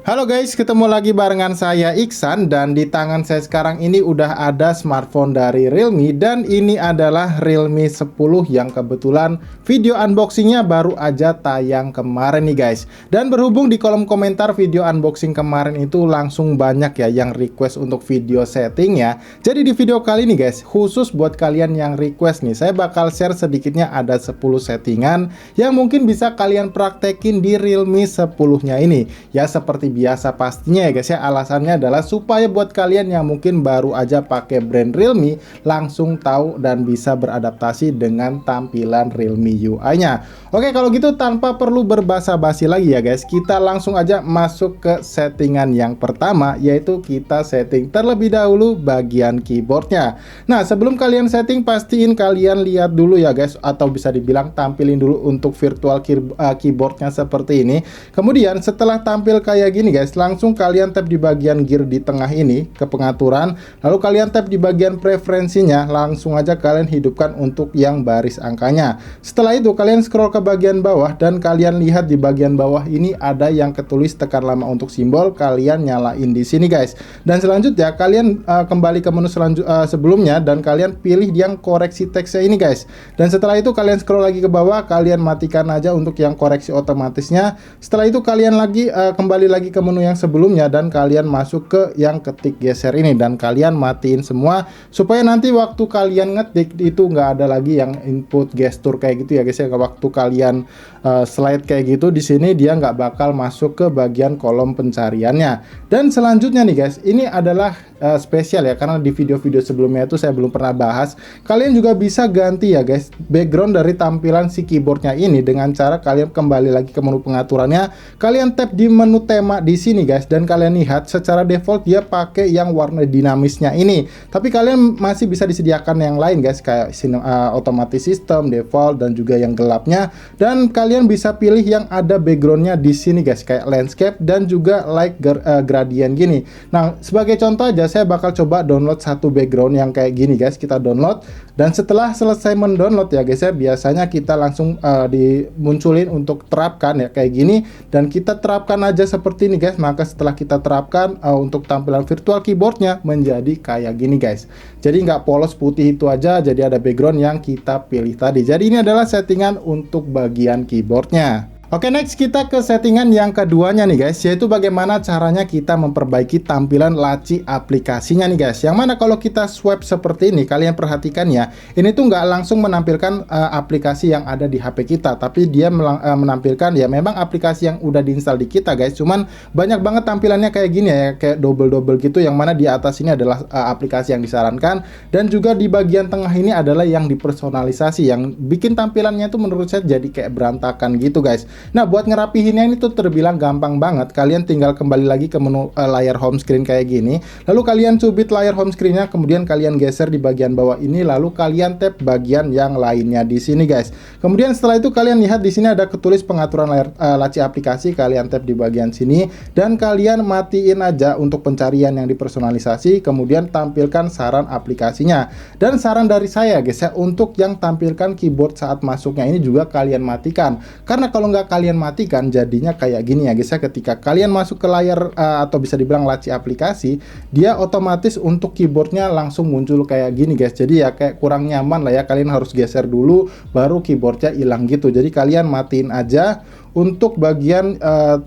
Halo guys, ketemu lagi barengan saya Iksan, dan di tangan saya sekarang ini udah ada smartphone dari Realme, dan ini adalah Realme 10 yang kebetulan video unboxingnya baru aja tayang kemarin nih guys. Dan berhubung di kolom komentar video unboxing kemarin itu langsung banyak ya yang request untuk video settingnya. Jadi di video kali ini guys, khusus buat kalian yang request nih, saya bakal share sedikitnya ada 10 settingan yang mungkin bisa kalian praktekin di Realme 10-nya ini. Ya seperti biasa pastinya ya guys ya, alasannya adalah supaya buat kalian yang mungkin baru aja pakai brand Realme langsung tahu dan bisa beradaptasi dengan tampilan Realme UI-nya. Oke, kalau gitu tanpa perlu berbasa-basi lagi ya guys, kita langsung aja masuk ke settingan yang pertama, yaitu kita setting terlebih dahulu bagian keyboardnya. Nah, sebelum kalian setting, pastiin kalian lihat dulu ya guys, atau bisa dibilang tampilin dulu untuk virtual keyboardnya seperti ini. Kemudian setelah tampil kayak gini guys, langsung kalian tap di bagian gear di tengah ini ke pengaturan, lalu kalian tap di bagian preferensinya, langsung aja kalian hidupkan untuk yang baris angkanya. Setelah itu kalian scroll ke bagian bawah dan kalian lihat di bagian bawah ini ada yang ketulis tekan lama untuk simbol, kalian nyalain di sini guys. Dan selanjutnya kalian kembali ke menu sebelumnya dan kalian pilih yang koreksi teksnya ini guys. Dan setelah itu kalian scroll lagi ke bawah, kalian matikan aja untuk yang koreksi otomatisnya. Setelah itu kalian lagi kembali lagi ke menu yang sebelumnya dan kalian masuk ke yang ketik geser ini dan kalian matiin semua supaya nanti waktu kalian ngetik itu nggak ada lagi yang input gestur kayak gitu ya guys ya. Waktu kalian slide kayak gitu di sini dia nggak bakal masuk ke bagian kolom pencariannya. Dan selanjutnya nih guys, ini adalah spesial ya, karena di video-video sebelumnya itu saya belum pernah bahas. Kalian juga bisa ganti ya guys background dari tampilan si keyboardnya ini dengan cara kalian kembali lagi ke menu pengaturannya, kalian tap di menu tema di sini guys, dan kalian lihat secara default dia pakai yang warna dinamisnya ini. Tapi kalian masih bisa disediakan yang lain guys, kayak otomatis system, default, dan juga yang gelapnya. Dan kalian bisa pilih yang ada backgroundnya di sini guys, kayak landscape dan juga light gradient gini. Nah, sebagai contoh aja saya bakal coba download satu background yang kayak gini guys. Kita download, dan setelah selesai mendownload ya guys ya, biasanya kita langsung dimunculin untuk terapkan ya kayak gini, dan kita terapkan aja seperti ini guys. Maka setelah kita terapkan untuk tampilan virtual keyboardnya menjadi kayak gini guys. Jadi nggak polos putih itu aja, jadi ada background yang kita pilih tadi. Jadi ini adalah settingan untuk bagian keyboardnya. Oke, next kita ke settingan yang keduanya nih guys, yaitu bagaimana caranya kita memperbaiki tampilan laci aplikasinya nih guys. Yang mana kalau kita swipe seperti ini, kalian perhatikan ya, ini tuh nggak langsung menampilkan aplikasi yang ada di HP kita, tapi dia menampilkan ya memang aplikasi yang udah diinstal di kita guys. Cuman banyak banget tampilannya kayak gini ya, kayak double-double gitu, yang mana di atas ini adalah aplikasi yang disarankan, dan juga di bagian tengah ini adalah yang dipersonalisasi, yang bikin tampilannya tuh menurut saya jadi kayak berantakan gitu guys. Nah, buat ngerapihinnya ini tuh terbilang gampang banget. Kalian tinggal kembali lagi ke menu layar home screen kayak gini. Lalu kalian cubit layar home screen-nya, kemudian kalian geser di bagian bawah ini, lalu kalian tap bagian yang lainnya di sini guys. Kemudian setelah itu kalian lihat di sini ada ketulis pengaturan laci aplikasi, kalian tap di bagian sini dan kalian matiin aja untuk pencarian yang dipersonalisasi, kemudian tampilkan saran aplikasinya. Dan saran dari saya guys ya, untuk yang tampilkan keyboard saat masuknya ini juga kalian matikan. Karena kalau nggak kalian matikan jadinya kayak gini ya guys ya, ketika kalian masuk ke layar atau bisa dibilang laci aplikasi, dia otomatis untuk keyboardnya langsung muncul kayak gini guys. Jadi ya kayak kurang nyaman lah ya, kalian harus geser dulu baru keyboardnya hilang gitu. Jadi kalian matiin aja untuk bagian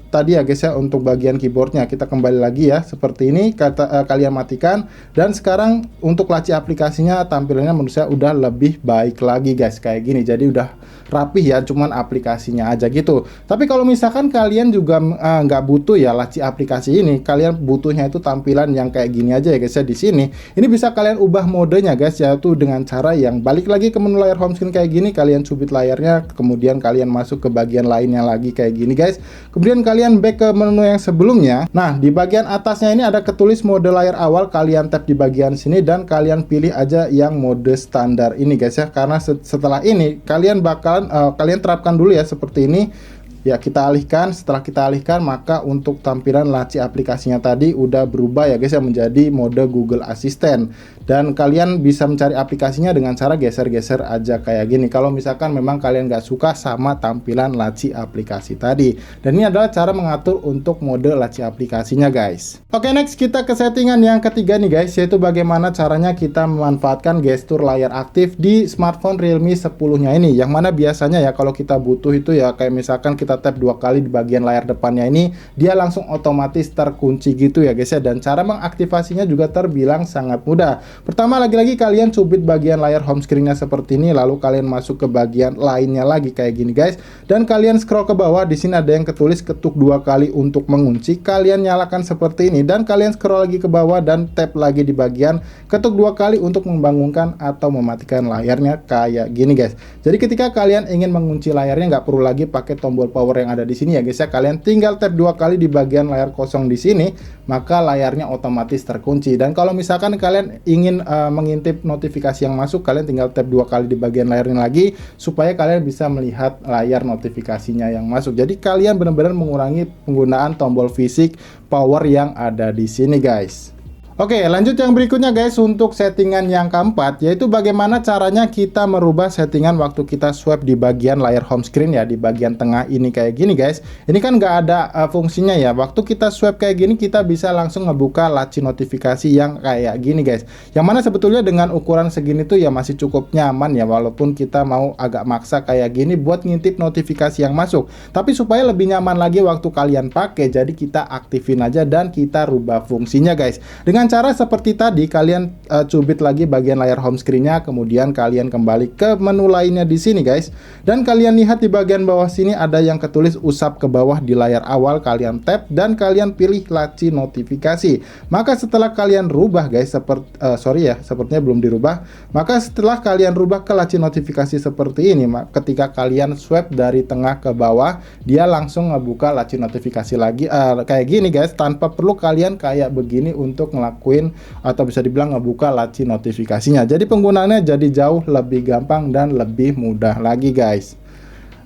tadi ya guys ya, untuk bagian keyboardnya. Kita kembali lagi ya seperti ini, kalian matikan, dan sekarang untuk laci aplikasinya tampilannya menurut saya udah lebih baik lagi guys kayak gini. Jadi udah rapih ya, cuman aplikasinya aja gitu. Tapi kalau misalkan kalian juga nggak butuh ya laci aplikasi ini, kalian butuhnya itu tampilan yang kayak gini aja ya guys ya. Di sini ini bisa kalian ubah modenya guys, yaitu dengan cara yang balik lagi ke menu layar home screen kayak gini, kalian cubit layarnya, kemudian kalian masuk ke bagian lainnya lagi kayak gini guys. Kemudian kalian back ke menu yang sebelumnya. Nah, di bagian atasnya ini ada ketulis mode layar awal, kalian tap di bagian sini dan kalian pilih aja yang mode standar ini guys ya. Karena setelah ini kalian bakalan kalian terapkan dulu ya seperti ini. Ya, kita alihkan. Setelah kita alihkan, maka untuk tampilan laci aplikasinya tadi udah berubah ya guys ya, menjadi mode Google Assistant. dan kalian bisa mencari aplikasinya dengan cara geser-geser aja kayak gini kalau misalkan memang kalian nggak suka sama tampilan laci aplikasi tadi. Dan ini adalah cara mengatur untuk mode laci aplikasinya guys. Oke, next kita ke settingan yang ketiga nih guys, yaitu bagaimana caranya kita memanfaatkan gestur layar aktif di smartphone Realme 10-nya ini, yang mana biasanya ya kalau kita butuh itu ya kayak misalkan kita tap 2 kali di bagian layar depannya ini, dia langsung otomatis terkunci gitu ya guys ya. Dan cara mengaktifasinya juga terbilang sangat mudah. Pertama, lagi-lagi kalian cubit bagian layar home screen-nya seperti ini, lalu kalian masuk ke bagian lainnya lagi kayak gini guys, dan kalian scroll ke bawah. Di sini ada yang ketulis ketuk 2 kali untuk mengunci, kalian nyalakan seperti ini, dan kalian scroll lagi ke bawah dan tap lagi di bagian ketuk 2 kali untuk membangunkan atau mematikan layarnya kayak gini guys. Jadi ketika kalian ingin mengunci layarnya nggak perlu lagi pakai tombol power yang ada di sini ya guys ya, kalian tinggal tap 2 kali di bagian layar kosong di sini, maka layarnya otomatis terkunci. Dan kalau misalkan kalian ingin mengintip notifikasi yang masuk, kalian tinggal tap 2 kali di bagian layarnya lagi supaya kalian bisa melihat layar notifikasinya yang masuk. Jadi kalian benar-benar mengurangi penggunaan tombol fisik power yang ada di sini guys. Oke, lanjut yang berikutnya guys, untuk settingan yang keempat, yaitu bagaimana caranya kita merubah settingan waktu kita swipe di bagian layar home screen ya, di bagian tengah ini kayak gini guys. Ini kan nggak ada fungsinya ya, waktu kita swipe kayak gini kita bisa langsung ngebuka laci notifikasi yang kayak gini guys, yang mana sebetulnya dengan ukuran segini tuh ya masih cukup nyaman ya, walaupun kita mau agak maksa kayak gini buat ngintip notifikasi yang masuk. Tapi supaya lebih nyaman lagi waktu kalian pakai, jadi kita aktifin aja dan kita rubah fungsinya guys. Dengan cara seperti tadi, kalian cubit lagi bagian layar home screen-nya, kemudian kalian kembali ke menu lainnya di sini guys, dan kalian lihat di bagian bawah sini ada yang ketulis usap ke bawah di layar awal, kalian tap dan kalian pilih laci notifikasi. Maka setelah kalian rubah guys, sepertinya belum dirubah. Maka setelah kalian rubah ke laci notifikasi seperti ini, ketika kalian swipe dari tengah ke bawah, dia langsung ngebuka laci notifikasi lagi kayak gini guys, tanpa perlu kalian kayak begini untuk ngelakuin atau bisa dibilang ngebuka laci notifikasinya. Jadi penggunaannya jadi jauh lebih gampang dan lebih mudah lagi guys.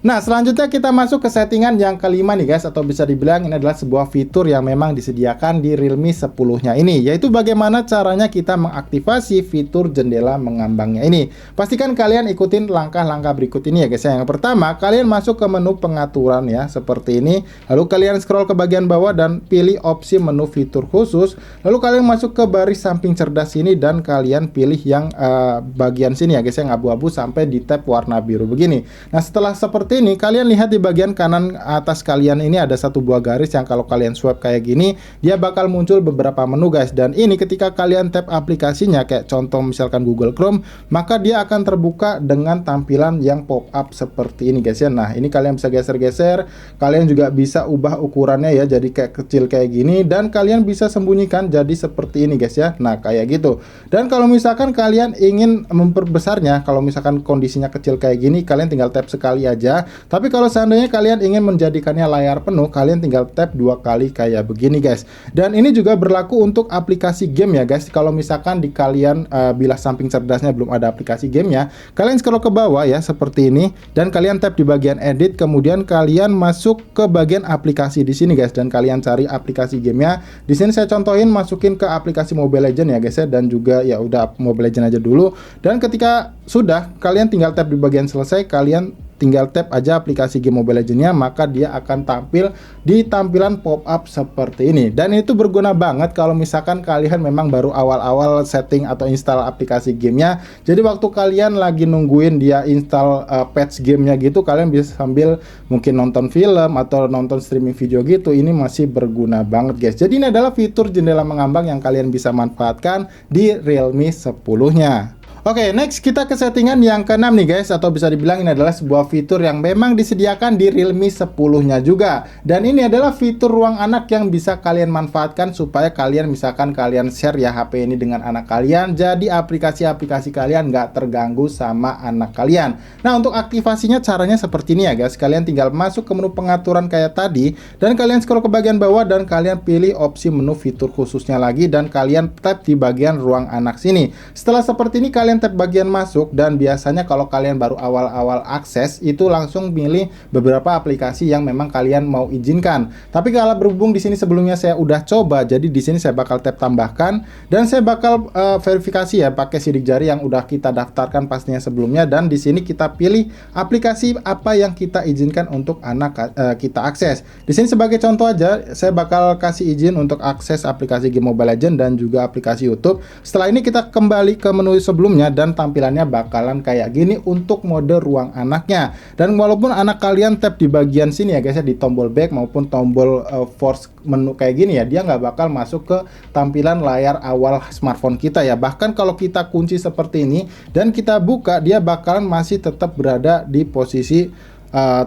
Nah, selanjutnya kita masuk ke settingan yang kelima nih guys, atau bisa dibilang ini adalah sebuah fitur yang memang disediakan di Realme 10-nya ini, yaitu bagaimana caranya kita mengaktifasi fitur jendela mengambangnya ini. Pastikan kalian ikutin langkah-langkah berikut ini ya guys. Yang pertama, kalian masuk ke menu pengaturan ya, seperti ini. Lalu kalian scroll ke bagian bawah dan pilih opsi menu fitur khusus. Lalu kalian masuk ke baris samping cerdas ini dan kalian pilih yang bagian sini ya guys, yang abu-abu sampai di tab warna biru begini. Nah, setelah seperti ini, kalian lihat di bagian kanan atas kalian ini ada satu buah garis yang kalau kalian swipe kayak gini, dia bakal muncul beberapa menu guys. Dan ini ketika kalian tap aplikasinya, kayak contoh misalkan Google Chrome, maka dia akan terbuka dengan tampilan yang pop up seperti ini guys ya. Nah, ini kalian bisa geser-geser, kalian juga bisa ubah ukurannya ya, jadi kayak kecil kayak gini, dan kalian bisa sembunyikan jadi seperti ini guys ya. Nah, kayak gitu. Dan kalau misalkan kalian ingin memperbesarnya, kalau misalkan kondisinya kecil kayak gini, kalian tinggal tap sekali aja. Tapi kalau seandainya kalian ingin menjadikannya layar penuh, kalian tinggal tap 2 kali kayak begini guys. Dan ini juga berlaku untuk aplikasi game ya guys. Kalau misalkan di kalian bilah samping cerdasnya belum ada aplikasi gamenya, kalian scroll ke bawah ya seperti ini, dan kalian tap di bagian edit, kemudian kalian masuk ke bagian aplikasi di sini guys, dan kalian cari aplikasi gamenya. Di sini saya contohin masukin ke aplikasi Mobile Legends ya guys ya, dan juga ya udah Mobile Legends aja dulu. Dan ketika sudah, kalian tinggal tap di bagian selesai, kalian tinggal tap aja aplikasi game Mobile Legends-nya, maka dia akan tampil di tampilan pop-up seperti ini. Dan itu berguna banget kalau misalkan kalian memang baru awal-awal setting atau install aplikasi gamenya. Jadi waktu kalian lagi nungguin dia install patch gamenya gitu, kalian bisa sambil mungkin nonton film atau nonton streaming video gitu. Ini masih berguna banget guys. Jadi ini adalah fitur jendela mengambang yang kalian bisa manfaatkan di Realme 10-nya. Oke, next kita ke settingan yang ke-6 nih guys, atau bisa dibilang ini adalah sebuah fitur yang memang disediakan di Realme 10-nya juga. Dan ini adalah fitur ruang anak yang bisa kalian manfaatkan supaya kalian misalkan kalian share ya HP ini dengan anak kalian, jadi aplikasi-aplikasi kalian nggak terganggu sama anak kalian. Nah, untuk aktivasinya caranya seperti ini ya guys. Kalian tinggal masuk ke menu pengaturan kayak tadi, dan kalian scroll ke bagian bawah dan kalian pilih opsi menu fitur khususnya lagi, dan kalian tap di bagian ruang anak sini. Setelah seperti ini, kalian kalian tap bagian masuk, dan biasanya kalau kalian baru awal-awal akses itu langsung pilih beberapa aplikasi yang memang kalian mau izinkan. Tapi kalau berhubung di sini sebelumnya saya udah coba, jadi di sini saya bakal tap tambahkan, dan saya bakal verifikasi ya pakai sidik jari yang udah kita daftarkan pastinya sebelumnya, dan di sini kita pilih aplikasi apa yang kita izinkan untuk anak kita akses. Di sini sebagai contoh aja, saya bakal kasih izin untuk akses aplikasi game Mobile Legends dan juga aplikasi YouTube. Setelah ini kita kembali ke menu sebelumnya dan tampilannya bakalan kayak gini untuk mode ruang anaknya. Dan walaupun anak kalian tap di bagian sini ya guys ya, di tombol back maupun tombol force menu kayak gini ya, dia nggak bakal masuk ke tampilan layar awal smartphone kita ya. Bahkan kalau kita kunci seperti ini dan kita buka, dia bakalan masih tetap berada di posisi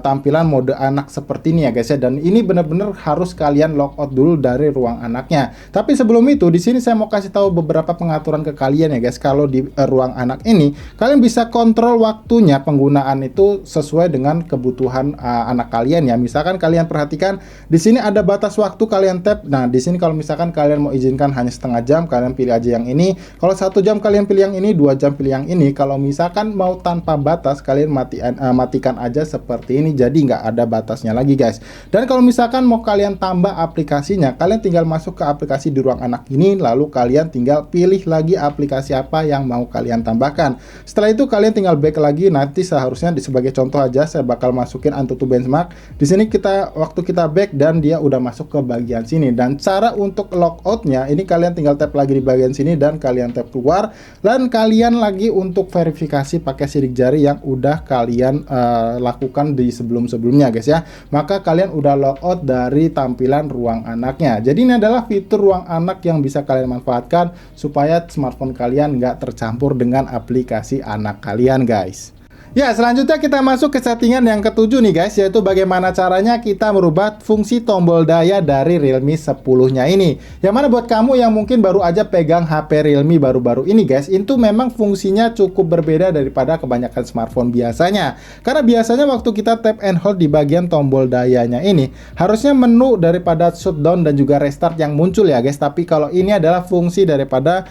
tampilan mode anak seperti ini ya guys ya. Dan ini benar-benar harus kalian logout dulu dari ruang anaknya. Tapi sebelum itu, di sini saya mau kasih tahu beberapa pengaturan ke kalian ya guys. Kalau di ruang anak ini, kalian bisa kontrol waktunya penggunaan itu sesuai dengan kebutuhan anak kalian ya. Misalkan kalian perhatikan di sini ada batas waktu kalian tap. Nah, di sini kalau misalkan kalian mau izinkan hanya setengah jam, kalian pilih aja yang ini. Kalau 1 jam kalian pilih yang ini, 2 jam pilih yang ini. Kalau misalkan mau tanpa batas, kalian matikan aja seperti ini, jadi nggak ada batasnya lagi guys. Dan kalau misalkan mau kalian tambah aplikasinya, kalian tinggal masuk ke aplikasi di ruang anak ini, lalu kalian tinggal pilih lagi aplikasi apa yang mau kalian tambahkan. Setelah itu kalian tinggal back lagi. Nanti seharusnya sebagai contoh aja saya bakal masukin AnTuTu Benchmark. Di sini waktu kita back dan dia udah masuk ke bagian sini. Dan cara untuk logoutnya ini, kalian tinggal tap lagi di bagian sini dan kalian tap keluar, dan kalian lagi untuk verifikasi pakai sidik jari yang udah kalian lakukan di sebelum-sebelumnya guys ya. Maka kalian udah logout dari tampilan ruang anaknya. Jadi ini adalah fitur ruang anak yang bisa kalian manfaatkan supaya smartphone kalian nggak tercampur dengan aplikasi anak kalian guys. Ya, selanjutnya kita masuk ke settingan yang ketujuh nih guys, yaitu bagaimana caranya kita merubah fungsi tombol daya dari Realme 10-nya ini. Yang mana buat kamu yang mungkin baru aja pegang HP Realme baru-baru ini guys, itu memang fungsinya cukup berbeda daripada kebanyakan smartphone biasanya. Karena biasanya waktu kita tap and hold di bagian tombol dayanya ini, harusnya menu daripada shutdown dan juga restart yang muncul ya guys. Tapi kalau ini adalah fungsi daripada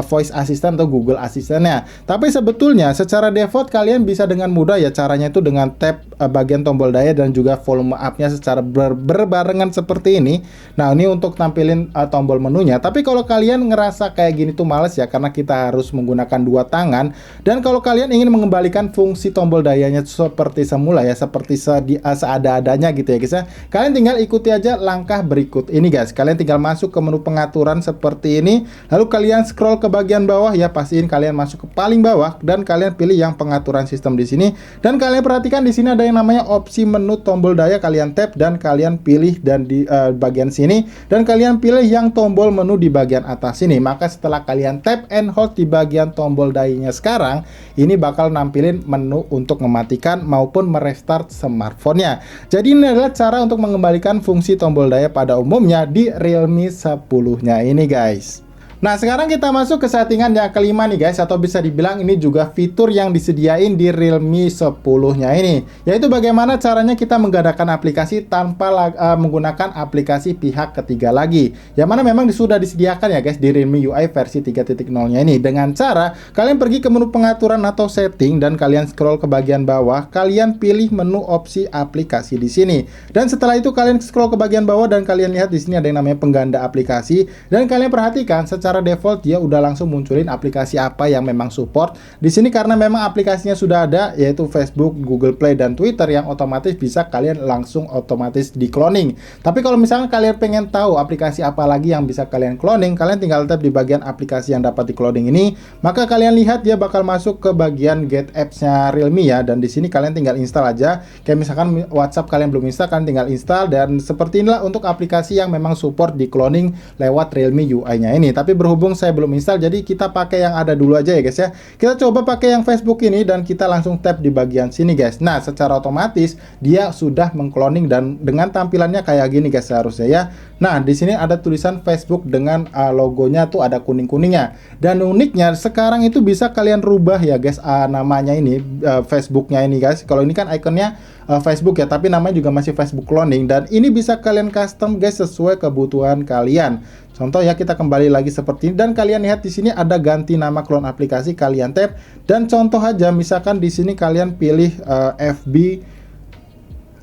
voice assistant atau Google Assistant-nya. Tapi sebetulnya secara default kalian bisa dengan mudah ya, caranya itu dengan tap bagian tombol daya dan juga volume up-nya secara berbarengan seperti ini. Nah, ini untuk tampilin tombol menunya. Tapi kalau kalian ngerasa kayak gini tuh males ya, karena kita harus menggunakan dua tangan, dan kalau kalian ingin mengembalikan fungsi tombol dayanya seperti semula ya, seperti seada-adanya gitu ya guys ya, kalian tinggal ikuti aja langkah berikut ini guys. Kalian tinggal masuk ke menu pengaturan seperti ini, lalu kalian scroll ke bagian bawah ya, pastiin kalian masuk ke paling bawah dan kalian pilih yang pengaturan sistem di sini. Dan kalian perhatikan di sini ada yang namanya opsi menu tombol daya, kalian tap dan kalian pilih dan di bagian sini, dan kalian pilih yang tombol menu di bagian atas sini. Maka setelah kalian tap and hold di bagian tombol dayanya sekarang, ini bakal nampilin menu untuk mematikan maupun merestart smartphone-nya. Jadi ini adalah cara untuk mengembalikan fungsi tombol daya pada umumnya di Realme 10-nya ini guys. Nah, sekarang kita masuk ke settingan yang kelima nih guys, atau bisa dibilang ini juga fitur yang disediain di Realme 10-nya ini, yaitu bagaimana caranya kita menggunakan aplikasi tanpa menggunakan aplikasi pihak ketiga lagi, yang mana memang sudah disediakan ya guys di Realme UI versi 3.0-nya ini. Dengan cara kalian pergi ke menu pengaturan atau setting dan kalian scroll ke bagian bawah, kalian pilih menu opsi aplikasi di sini. Dan setelah itu kalian scroll ke bagian bawah dan kalian lihat di sini ada yang namanya pengganda aplikasi, dan kalian perhatikan secara default dia udah langsung munculin aplikasi apa yang memang support di sini, karena memang aplikasinya sudah ada, yaitu Facebook, Google Play dan Twitter, yang otomatis bisa kalian langsung otomatis di cloning. Tapi kalau misalnya kalian pengen tahu aplikasi apa lagi yang bisa kalian cloning, kalian tinggal tap di bagian aplikasi yang dapat di cloning ini, maka kalian lihat dia bakal masuk ke bagian get apps-nya Realme ya, dan di sini kalian tinggal install aja. Kayak misalkan WhatsApp kalian belum install, kalian tinggal install, dan seperti inilah untuk aplikasi yang memang support di cloning lewat Realme UI-nya ini. Tapi berhubung saya belum install, jadi kita pakai yang ada dulu aja ya guys ya. Kita coba pakai yang Facebook ini dan kita langsung tap di bagian sini guys. Nah, secara otomatis dia sudah mengcloning dan dengan tampilannya kayak gini guys seharusnya ya. Nah, di sini ada tulisan Facebook dengan logonya tuh ada kuning-kuningnya. Dan uniknya sekarang itu bisa kalian rubah ya guys, namanya ini Facebooknya ini guys. Kalau ini kan ikonnya Facebook ya, tapi namanya juga masih Facebook cloning, dan ini bisa kalian custom guys sesuai kebutuhan kalian. Contoh ya, kita kembali lagi seperti ini dan kalian lihat di sini ada ganti nama clone aplikasi, kalian tap dan contoh aja misalkan di sini kalian pilih FB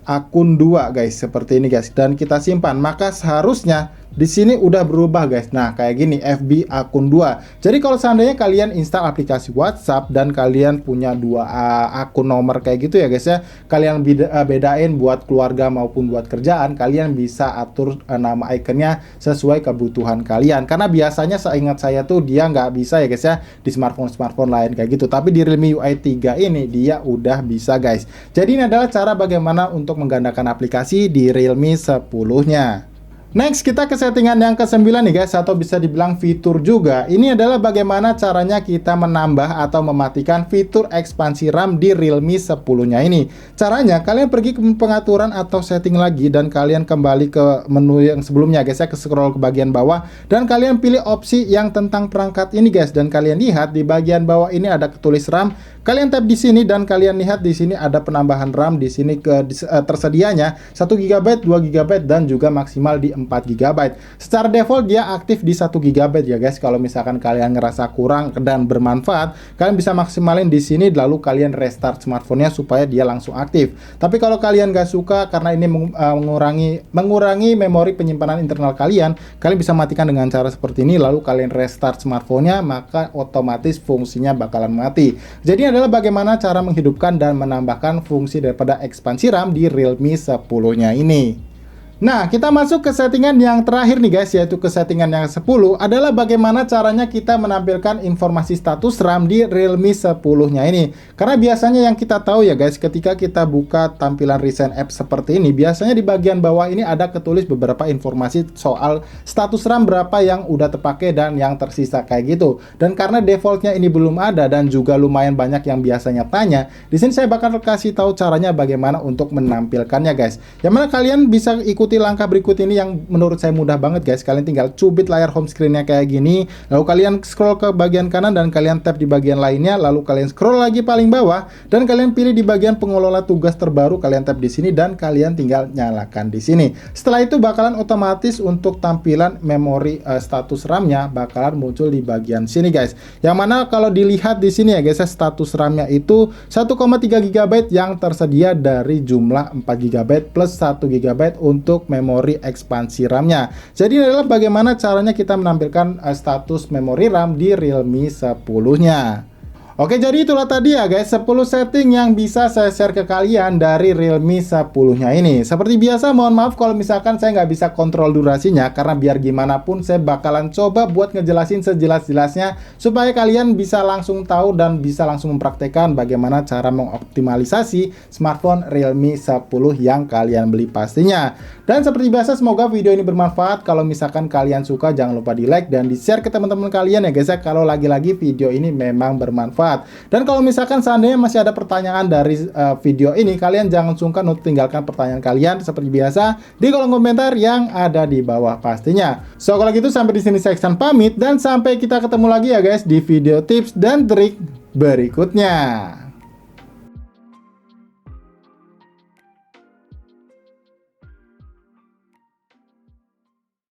akun 2 guys, seperti ini guys, dan kita simpan, maka seharusnya di sini udah berubah guys. Nah, kayak gini, FB akun 2. Jadi kalau seandainya kalian install aplikasi WhatsApp dan kalian punya dua akun nomor kayak gitu ya guys ya, kalian bedain buat keluarga maupun buat kerjaan, kalian bisa atur nama ikonnya sesuai kebutuhan kalian. Karena biasanya seingat saya tuh dia nggak bisa ya guys ya di smartphone lain kayak gitu. Tapi di Realme UI 3 ini dia udah bisa guys. Jadi ini adalah cara bagaimana untuk menggandakan aplikasi di Realme 10-nya. Next, kita ke settingan yang ke-9 nih guys, atau bisa dibilang fitur juga. Ini adalah bagaimana caranya kita menambah atau mematikan fitur ekspansi RAM di Realme 10-nya ini. Caranya, kalian pergi ke pengaturan atau setting lagi, dan kalian kembali ke menu yang sebelumnya guys ya, ke scroll ke bagian bawah, dan kalian pilih opsi yang tentang perangkat ini guys, dan kalian lihat di bagian bawah ini ada ketulis RAM. Kalian tap di sini dan kalian lihat di sini ada penambahan RAM di sini tersedianya 1 GB, 2 GB dan juga maksimal di 4 GB. Secara default dia aktif di 1 GB ya guys. Kalau misalkan kalian ngerasa kurang dan bermanfaat, kalian bisa maksimalin di sini lalu kalian restart smartphone-nya supaya dia langsung aktif. Tapi kalau kalian nggak suka karena ini mengurangi memori penyimpanan internal kalian bisa matikan dengan cara seperti ini lalu kalian restart smartphone-nya, maka otomatis fungsinya bakalan mati. Jadi adalah bagaimana cara menghidupkan dan menambahkan fungsi daripada ekspansi RAM di Realme 10-nya ini. Nah, kita masuk ke settingan yang terakhir nih guys, yaitu ke settingan yang 10 adalah bagaimana caranya kita menampilkan informasi status RAM di Realme 10-nya ini. Karena biasanya yang kita tahu ya guys, ketika kita buka tampilan recent app seperti ini, biasanya di bagian bawah ini ada ketulis beberapa informasi soal status RAM berapa yang udah terpakai dan yang tersisa kayak gitu. Dan karena defaultnya ini belum ada dan juga lumayan banyak yang biasanya tanya, di sini saya bakal kasih tahu caranya bagaimana untuk menampilkannya guys. Yang mana kalian bisa ikuti langkah berikut ini yang menurut saya mudah banget guys. Kalian tinggal cubit layar home screen-nya kayak gini, lalu kalian scroll ke bagian kanan dan kalian tap di bagian lainnya, lalu kalian scroll lagi paling bawah dan kalian pilih di bagian pengelola tugas terbaru, kalian tap di sini dan kalian tinggal nyalakan di sini. Setelah itu bakalan otomatis untuk tampilan memori status RAM-nya bakalan muncul di bagian sini guys. Yang mana kalau dilihat di sini ya guys, status RAM-nya itu 1,3 GB yang tersedia dari jumlah 4 GB plus 1 GB untuk memori ekspansi RAM-nya. Jadi ini adalah bagaimana caranya kita menampilkan status memori RAM di Realme 10-nya. Oke, jadi itulah tadi ya guys 10 setting yang bisa saya share ke kalian dari Realme 10-nya ini. Seperti biasa mohon maaf kalau misalkan saya nggak bisa kontrol durasinya, karena biar gimana pun saya bakalan coba buat ngejelasin sejelas-jelasnya supaya kalian bisa langsung tahu dan bisa langsung mempraktekkan bagaimana cara mengoptimalisasi smartphone Realme 10 yang kalian beli pastinya. Dan seperti biasa semoga video ini bermanfaat. Kalau misalkan kalian suka jangan lupa di like dan di share ke teman-teman kalian ya guys ya, kalau lagi-lagi video ini memang bermanfaat. Dan kalau misalkan seandainya masih ada pertanyaan dari video ini, kalian jangan sungkan untuk tinggalkan pertanyaan kalian seperti biasa di kolom komentar yang ada di bawah pastinya. So kalau gitu sampai di sini saya Iksan pamit dan sampai kita ketemu lagi ya guys di video tips dan trik berikutnya.